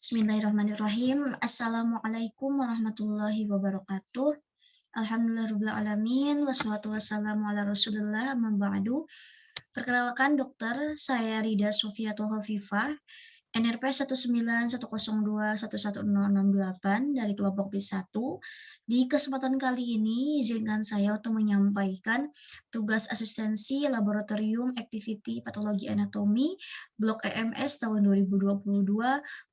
Bismillahirrahmanirrahim. Assalamualaikum warahmatullahi wabarakatuh. Alhamdulillahirabbil alamin wassalatu wassalamu ala Rasulillah amma ba'du. Perkenalkan dokter, saya Rida Sufiatul Khafifah, NRP 19102110068 dari kelompok B1. Di kesempatan kali ini, izinkan saya untuk menyampaikan tugas asistensi Laboratorium Activity Patologi Anatomi Blok EMS tahun 2022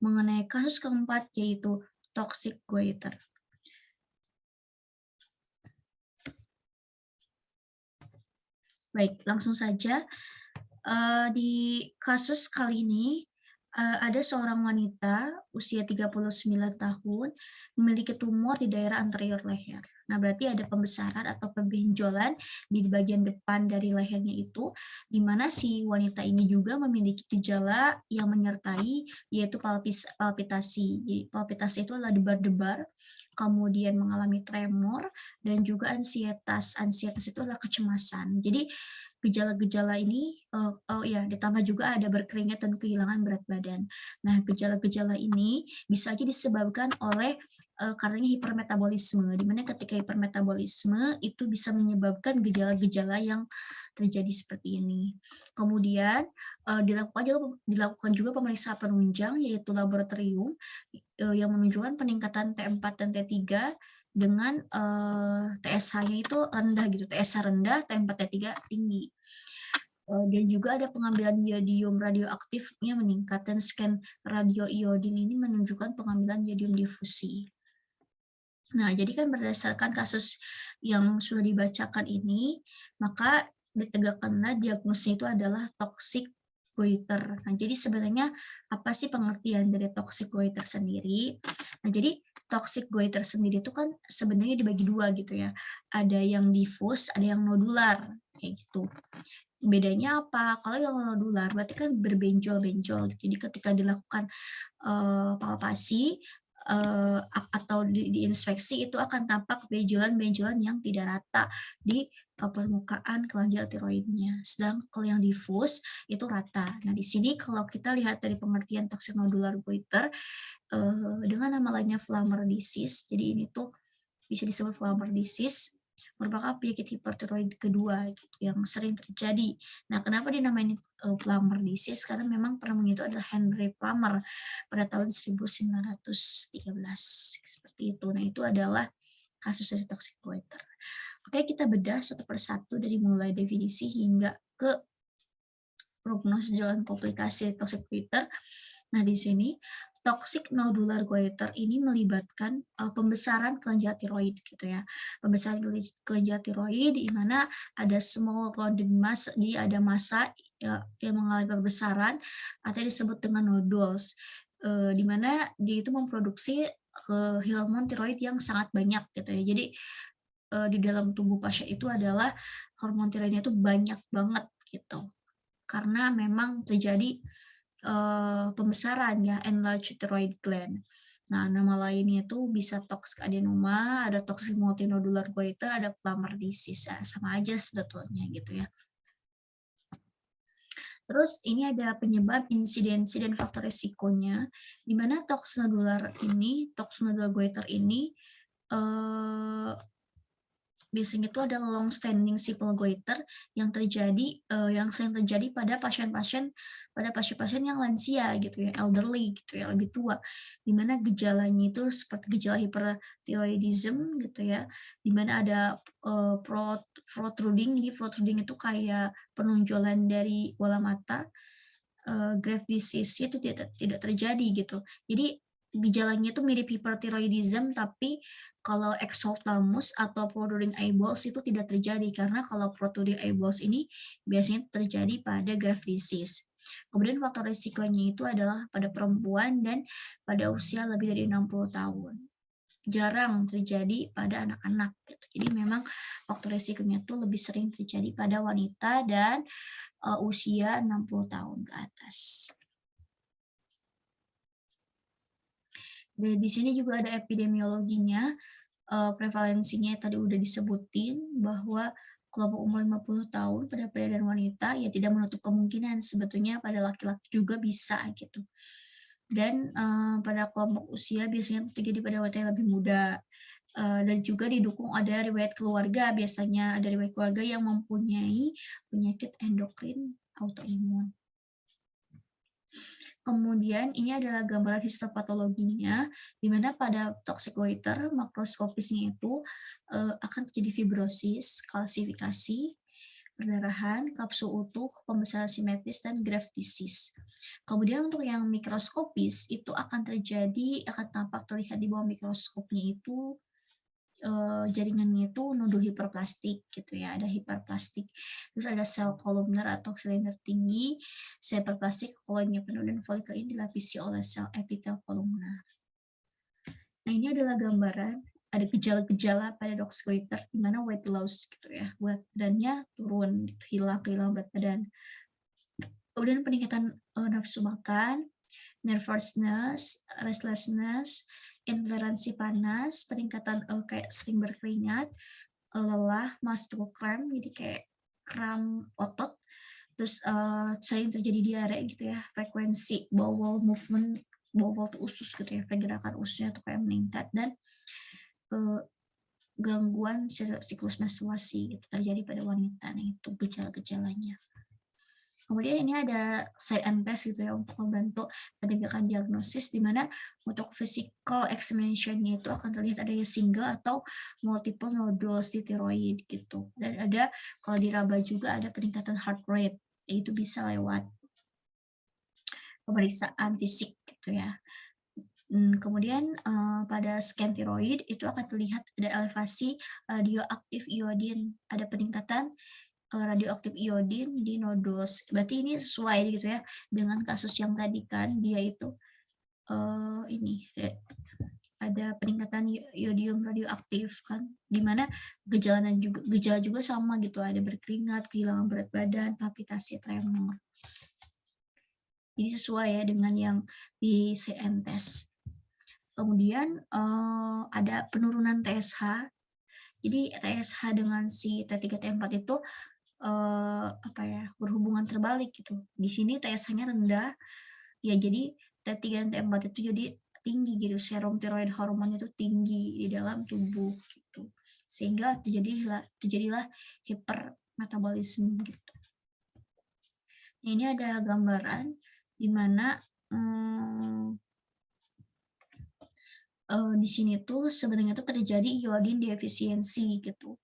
mengenai kasus keempat, yaitu toxic goiter. Baik, langsung saja. Di kasus kali ini, ada seorang wanita usia 39 tahun memiliki tumor di daerah anterior leher. Nah, berarti ada pembesaran atau pembenjolan di bagian depan dari lehernya itu, di mana si wanita ini juga memiliki gejala yang menyertai, yaitu palpitasi. Jadi, palpitasi itu adalah debar-debar, kemudian mengalami tremor, dan juga ansietas. Ansietas itu adalah kecemasan. Jadi, gejala-gejala ini ditambah juga ada berkeringat dan kehilangan berat badan. Nah, gejala-gejala ini bisa aja disebabkan oleh karena hipermetabolisme, di mana ketika hipermetabolisme itu bisa menyebabkan gejala-gejala yang terjadi seperti ini. Kemudian dilakukan juga pemeriksaan penunjang, yaitu laboratorium yang menunjukkan peningkatan T4 dan T3 dengan TSH-nya itu rendah gitu, TSH rendah, T4 T3 tinggi. Dan juga ada pengambilan iodium radioaktifnya meningkat, dan scan radioiodin ini menunjukkan pengambilan iodium difusi. Nah, jadi kan berdasarkan kasus yang sudah dibacakan ini, maka ditegakkanlah diagnosisnya itu adalah toxic goiter. Nah, jadi sebenarnya apa sih pengertian dari toxic goiter sendiri? Nah, jadi toxic goiter sendiri itu kan sebenarnya dibagi dua gitu ya. Ada yang diffuse, ada yang nodular, kayak gitu. Bedanya apa? Kalau yang nodular berarti kan berbenjol-benjol. Jadi ketika dilakukan palpasi atau diinspeksi itu akan tampak benjolan-benjolan yang tidak rata di permukaan kelenjar tiroidnya. Sedangkan kalau yang difus itu rata. Nah, di sini kalau kita lihat dari pengertian toxic nodular goiter dengan nama lainnya Flammer disease. Jadi ini tuh bisa disebut Flammer disease, merupakan penyakit hipertiroid kedua gitu, yang sering terjadi. Nah, kenapa dinamain Flammer disease? Karena memang penemunya itu adalah Henry Flammer pada tahun 1913 seperti itu. Nah, itu adalah kasus dari toxic goiter. Oke, kita bedah satu persatu dari mulai definisi hingga ke prognosis jalan komplikasi toxic goiter. Nah, di sini toxic nodular goiter ini melibatkan pembesaran kelenjar tiroid gitu ya. Pembesaran kelenjar tiroid di mana ada small rounded mass, jadi ada massa yang mengalami pembesaran atau disebut dengan nodules. Di mana dia itu memproduksi hormon tiroid yang sangat banyak gitu ya. Jadi di dalam tubuh pasien itu adalah hormon tiroidnya itu banyak banget gitu. Karena memang terjadi pembesaran ya, enlarged thyroid gland. Nah, nama lainnya itu bisa toxic adenoma, ada toxic multinodular goiter, ada Flammer disease. Ya, sama aja sebetulnya gitu ya. Terus ini ada penyebab, insidensi, dan faktor resikonya, di mana toxic nodular goiter ini biasanya itu ada long standing simple goiter yang sering terjadi pada pasien-pasien yang lansia gitu ya, elderly gitu ya, lebih tua, di mana gejalanya itu seperti gejala hyperthyroidism gitu ya, di mana ada protruding. Jadi protruding itu kayak penonjolan dari bola mata. Graves disease itu tidak terjadi gitu. Jadi gejalanya itu mirip hyperthyroidism, tapi kalau exophthalmos atau protruding eyeballs itu tidak terjadi, karena kalau protruding eyeballs ini biasanya terjadi pada Graves disease. Kemudian faktor risikonya itu adalah pada perempuan dan pada usia lebih dari 60 tahun. Jarang terjadi pada anak-anak gitu. Jadi memang faktor risikonya itu lebih sering terjadi pada wanita dan usia 60 tahun ke atas. Dan di sini juga ada epidemiologinya, prevalensinya tadi udah disebutin bahwa kelompok umur 50 tahun pada pria dan wanita ya tidak menutup kemungkinan sebetulnya pada laki-laki juga bisa gitu. Dan pada kelompok usia biasanya terjadi pada wanita yang lebih muda. Dan juga didukung ada riwayat keluarga, biasanya ada riwayat keluarga yang mempunyai penyakit endokrin autoimun. Kemudian ini adalah gambaran histopatologinya, di mana pada toxic goiter makroskopisnya itu akan terjadi fibrosis, kalsifikasi, perdarahan, kapsul utuh, pembesaran simetris, dan graft disease. Kemudian untuk yang mikroskopis itu akan tampak terlihat di bawah mikroskopnya itu jaringannya itu nodul hiperplastik gitu ya, ada hiperplastik. Terus ada sel kolumner atau silinder tinggi, sel hiperplastik kolonnya penuh dan folikel ini dilapisi oleh sel epitel kolumner. Nah, ini adalah gambaran ada gejala-gejala pada toxic goiter di mana weight loss gitu ya, berat badannya turun, gitu, hilang berat badan. Kemudian peningkatan nafsu makan, nervousness, restlessness, intoleransi panas, peningkatan kayak sering berkeringat, lelah, muscle cramp, jadi kayak kram otot, terus sering terjadi diare gitu ya, frekuensi bowel movement, bowel tuh usus gitu ya, pergerakan ususnya tuh kayak meningkat, dan gangguan siklus menstruasi gitu terjadi pada wanita. Nah, itu gejala-gejalanya. Kemudian ini ada side and test gitu ya untuk membantu penegakan diagnosis, di mana untuk physical examination-nya itu akan terlihat adanya single atau multiple nodules di tiroid gitu. Dan ada kalau diraba juga ada peningkatan heart rate, itu bisa lewat pemeriksaan fisik gitu ya. Kemudian pada scan tiroid itu akan terlihat ada elevasi radioaktif iodin, ada peningkatan radioaktif iodin di nodules. Berarti ini sesuai gitu ya dengan kasus yang tadi kan, dia itu ini ada peningkatan iodium radioaktif kan, dimana gejala juga sama gitu, ada berkeringat, kehilangan berat badan, palpitasi, tremor. Jadi sesuai ya dengan yang di CM test. Kemudian ada penurunan TSH. Jadi TSH dengan si T3 T4 itu berhubungan terbalik gitu. Di sini TSH-nya rendah, ya jadi T3 dan T4 itu jadi tinggi gitu, serum tiroid hormon itu tinggi di dalam tubuh gitu. Sehingga terjadilah hipermetabolisme gitu. Nah, ini ada gambaran di mana di sini tuh sebenarnya tuh terjadi iodin defisiensi gitu.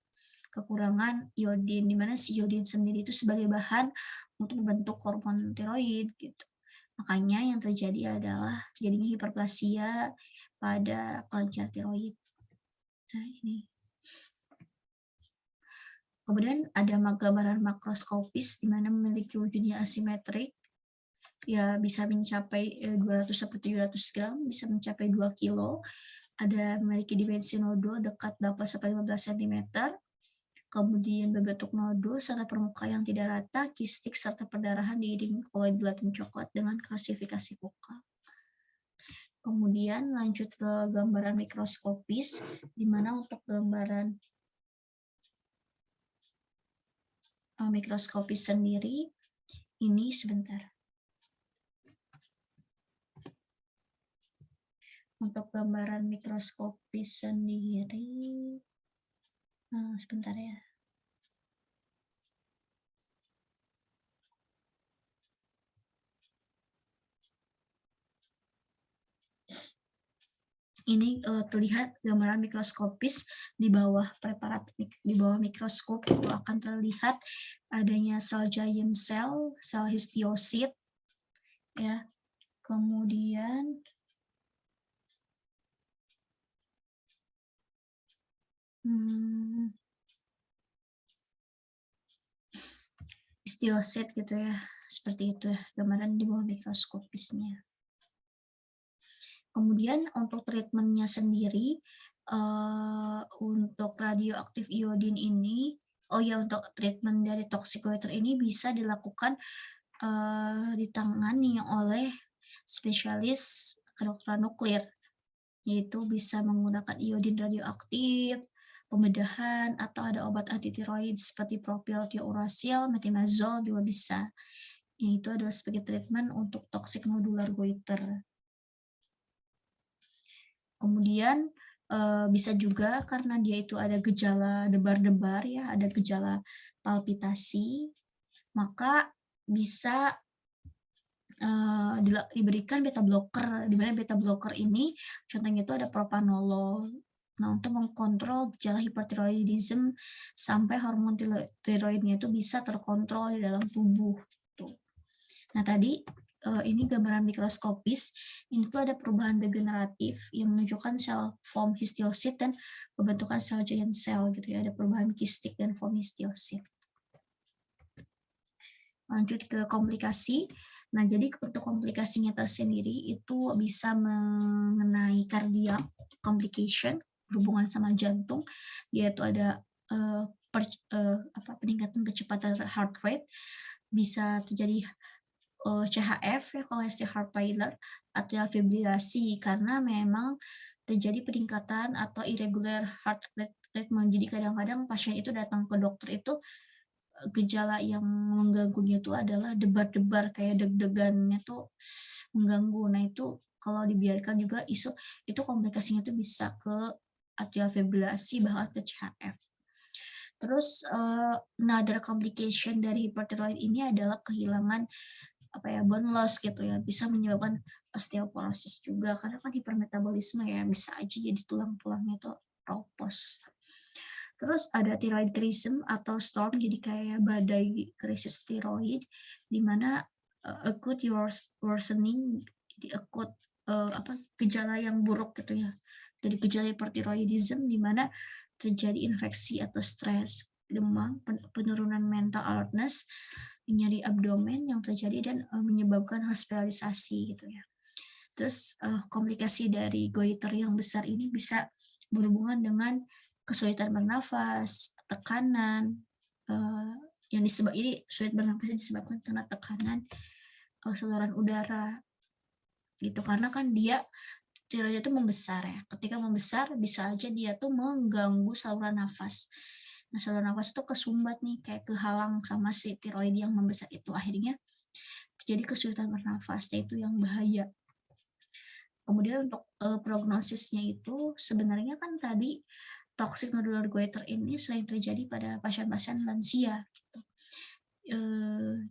Kekurangan iodin, di mana si iodin sendiri itu sebagai bahan untuk membentuk hormon tiroid gitu. Makanya yang terjadi adalah terjadinya hiperplasia pada kelenjar tiroid. Nah, ini. Kemudian ada gambaran makroskopis di mana memiliki wujudnya asimetrik, ya bisa mencapai 200 sampai 700 gram, bisa mencapai 2 kilo. Ada memiliki dimensi nodul dekat 8 sampai 15 cm. Kemudian berbentuk nodul serta permukaan yang tidak rata, kistik, serta perdarahan diiringi koloid gelatin coklat dengan klasifikasi vokal. Kemudian lanjut ke gambaran mikroskopis, di mana untuk gambaran mikroskopis sendiri, ini sebentar. Untuk gambaran mikroskopis sendiri, sebentar ya. Ini terlihat gambaran mikroskopis di bawah preparat, di bawah mikroskop itu akan terlihat adanya sel giant cell, sel histiosit, ya. Kemudian histiosit gitu ya, seperti itu ya gambaran di bawah mikroskopisnya. Kemudian untuk treatmentnya sendiri, untuk radioaktif iodin ini, untuk treatment dari toxic goiter ini bisa dilakukan ditangani oleh spesialis kedokteran nuklir, yaitu bisa menggunakan iodin radioaktif, pembedahan, atau ada obat anti tiroid seperti propil, thiouracil, metimazole juga bisa. Yaitu adalah sebagai treatment untuk toxic nodular goiter. Kemudian, bisa juga karena dia itu ada gejala debar-debar ya, ada gejala palpitasi, maka bisa, diberikan beta blocker, di mana beta blocker ini contohnya itu ada propranolol. Nah, untuk mengkontrol gejala hipertiroidism sampai hormon tiroidnya itu bisa terkontrol di dalam tubuh, tuh. Nah, tadi, ini gambaran mikroskopis, ini tuh ada perubahan degeneratif yang menunjukkan sel form histiosit dan pembentukan sel giant cell gitu ya, ada perubahan kistik dan form histiosit. Lanjut ke komplikasi. Nah, jadi untuk komplikasinya tersendiri itu bisa mengenai cardiac complication berhubungan sama jantung, yaitu ada peningkatan kecepatan heart rate, bisa terjadi CHF ya, congestive heart failure, atrial fibrilasi karena memang terjadi peningkatan atau irregular heart rate. Jadi kadang-kadang pasien itu datang ke dokter itu gejala yang mengganggunya itu adalah debar-debar kayak deg-degannya tuh mengganggu. Nah, itu kalau dibiarkan juga itu komplikasinya tuh bisa ke atrial fibrilasi bahkan ke CHF. Terus another complication dari hyperthyroid ini adalah kehilangan bone loss gitu ya, bisa menyebabkan osteoporosis juga karena kan hipermetabolisme ya, bisa aja jadi tulang-tulangnya tuh ropos. Terus ada thyroidcrism atau storm, jadi kayak badai krisis tiroid, di mana acute worsening, jadi acute gejala yang buruk gitu ya. Jadi gejala hipertiroidism di mana terjadi infeksi atau stres, demam, penurunan mental alertness, nyeri abdomen yang terjadi dan menyebabkan hospitalisasi gitu ya. Terus komplikasi dari goiter yang besar ini bisa berhubungan dengan kesulitan bernafas, tekanan, yang ini sulit bernafas disebabkan karena tekanan saluran udara gitu, karena kan tiroid itu membesar ya. Ketika membesar bisa aja dia tuh mengganggu saluran nafas. Nah, saluran nafas itu kesumbat nih, kayak kehalang sama si tiroid yang membesar itu, akhirnya terjadi kesulitan bernafas, yaitu yang bahaya. Kemudian untuk prognosisnya itu sebenarnya kan tadi toxic nodular goiter ini sering terjadi pada pasien-pasien lansia gitu.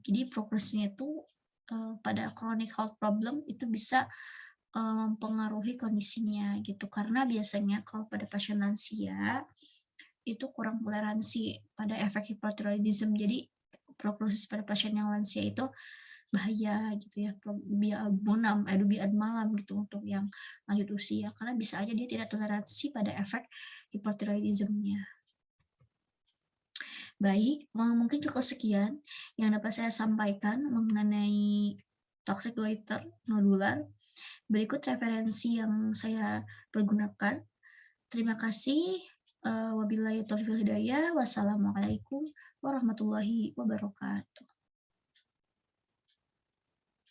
Jadi prognosisnya itu pada chronic health problem itu bisa mempengaruhi kondisinya gitu, karena biasanya kalau pada pasien lansia itu kurang toleransi pada efek hipertiroidism. Jadi prognosis pada pasien yang lansia itu bahaya gitu ya, biad malam gitu untuk yang lanjut usia, karena bisa aja dia tidak toleransi pada efek hipertiroidismnya. Baik, mungkin cukup sekian yang dapat saya sampaikan mengenai toxic goiter nodular. Berikut referensi yang saya pergunakan. Terima kasih. Wabillahi taufiq wal hidayah. Wassalamualaikum warahmatullahi wabarakatuh.